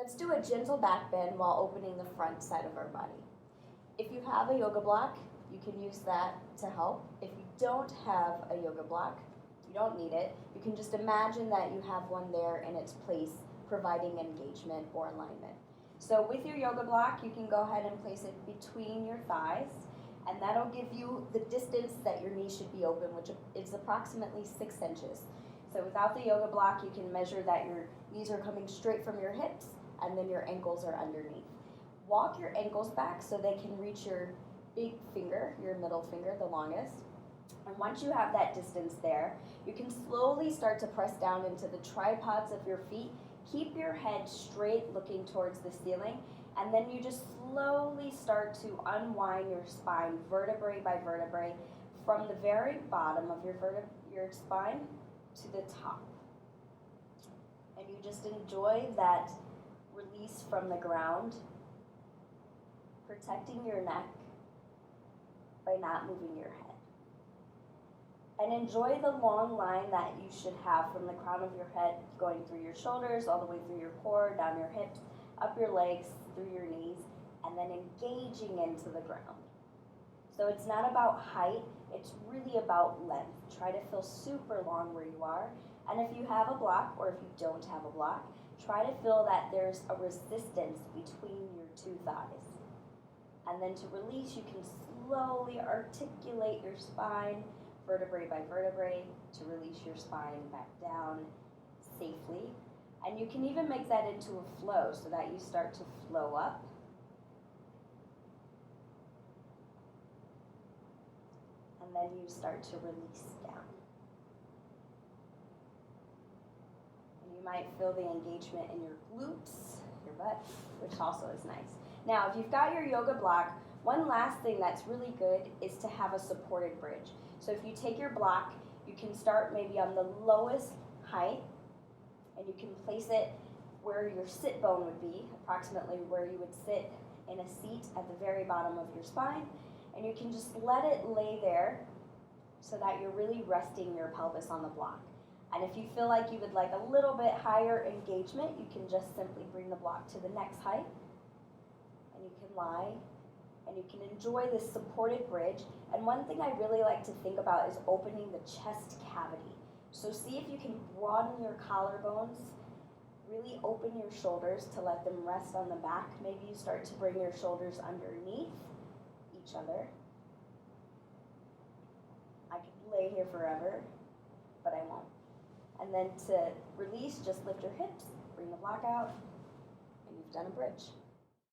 Let's do a gentle back bend while opening the front side of our body. If you have a yoga block, you can use that to help. If you don't have a yoga block, you don't need it. You can just imagine that you have one there in its place, providing engagement or alignment. So with your yoga block, you can go ahead and place it between your thighs, and that'll give you the distance that your knees should be open, which is approximately 6 inches. So without the yoga block, you can measure that your knees are coming straight from your hips, and then your ankles are underneath. Walk your ankles back so they can reach your big finger, your middle finger, the longest. And once you have that distance there, you can slowly start to press down into the tripods of your feet. Keep your head straight, looking towards the ceiling, and then you just slowly start to unwind your spine vertebrae by vertebrae from the very bottom of your spine to the top. And you just enjoy that release from the ground, protecting your neck by not moving your head. And enjoy the long line that you should have from the crown of your head, going through your shoulders, all the way through your core, down your hips, up your legs, through your knees, and then engaging into the ground. So it's not about height, it's really about length. Try to feel super long where you are. And if you have a block, or if you don't have a block, try to feel that there's a resistance between your two thighs. And then to release, you can slowly articulate your spine, vertebrae by vertebrae, to release your spine back down safely. And you can even make that into a flow so that you start to flow up. And then you start to release down. And you might feel the engagement in your glutes, your butt, which also is nice. Now, if you've got your yoga block, one last thing that's really good is to have a supported bridge. So if you take your block, you can start maybe on the lowest height, and you can place it where your sit bone would be, approximately where you would sit in a seat at the very bottom of your spine, and you can just let it lay there so that you're really resting your pelvis on the block. And if you feel like you would like a little bit higher engagement, you can just simply bring the block to the next height, and you can lie, and you can enjoy this supported bridge. And one thing I really like to think about is opening the chest cavity. So see if you can broaden your collarbones, really open your shoulders to let them rest on the back. Maybe you start to bring your shoulders underneath each other. I could lay here forever, but I won't. And then to release, just lift your hips, bring the block out, and you've done a bridge.